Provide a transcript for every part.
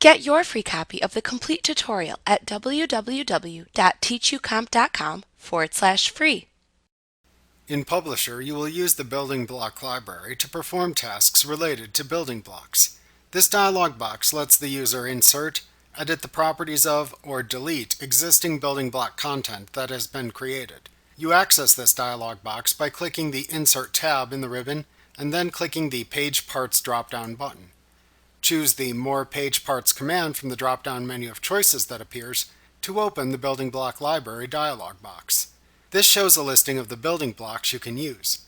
Get your free copy of the complete tutorial at www.teachucomp.com/free. In Publisher, you will use the building block library to perform tasks related to building blocks. This dialog box lets the user insert, edit the properties of, or delete existing building block content that has been created. You access this dialog box by clicking the Insert tab in the ribbon and then clicking the Page Parts drop-down button. Choose the More Page Parts command from the drop-down menu of choices that appears to open the building block library dialog box. This shows a listing of the building blocks you can use.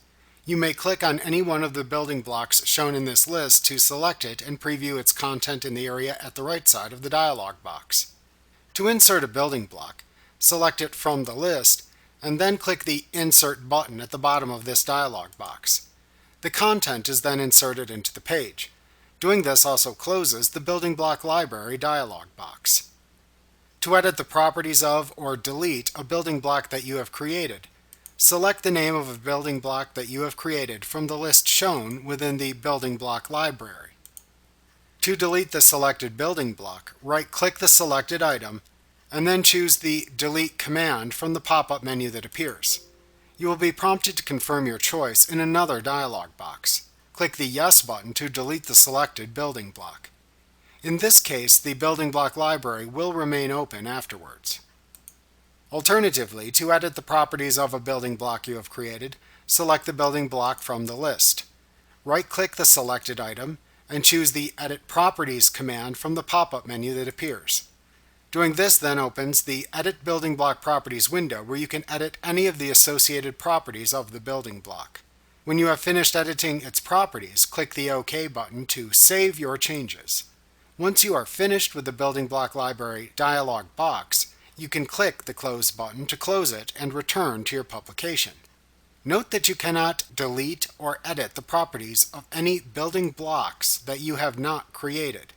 You may click on any one of the building blocks shown in this list to select it and preview its content in the area at the right side of the dialog box. To insert a building block, select it from the list and then click the Insert button at the bottom of this dialog box. The content is then inserted into the page. Doing this also closes the building block library dialog box. To edit the properties of or delete a building block that you have created, select the name of a building block that you have created from the list shown within the building block library. To delete the selected building block, right-click the selected item and then choose the Delete command from the pop-up menu that appears. You will be prompted to confirm your choice in another dialog box. Click the Yes button to delete the selected building block. In this case, the building block library will remain open afterwards. Alternatively, to edit the properties of a building block you have created, select the building block from the list. Right-click the selected item and choose the Edit Properties command from the pop-up menu that appears. Doing this then opens the Edit Building Block Properties window where you can edit any of the associated properties of the building block. When you have finished editing its properties, click the OK button to save your changes. Once you are finished with the building block library dialog box, you can click the Close button to close it and return to your publication. Note that you cannot delete or edit the properties of any building blocks that you have not created.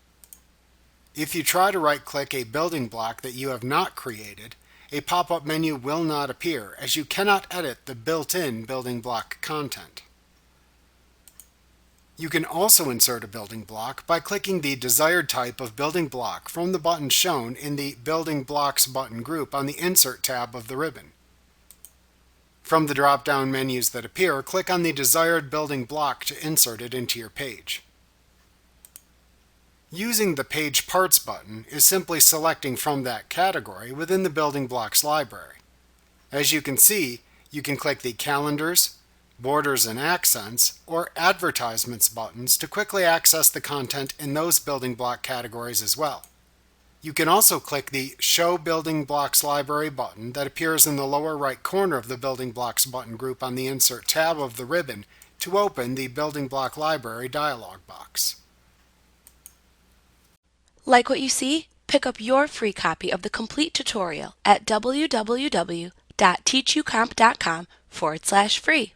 If you try to right-click a building block that you have not created, a pop-up menu will not appear as you cannot edit the built-in building block content. You can also insert a building block by clicking the desired type of building block from the button shown in the Building Blocks button group on the Insert tab of the ribbon. From the drop-down menus that appear, click on the desired building block to insert it into your page. Using the Page Parts button is simply selecting from that category within the building blocks library. As you can see, you can click the Calendars, Borders and Accents, or Advertisements buttons to quickly access the content in those building block categories as well. You can also click the Show Building Blocks Library button that appears in the lower right corner of the Building Blocks button group on the Insert tab of the ribbon to open the Building Block Library dialog box. Like what you see? Pick up your free copy of the complete tutorial at www.teachucomp.com/free.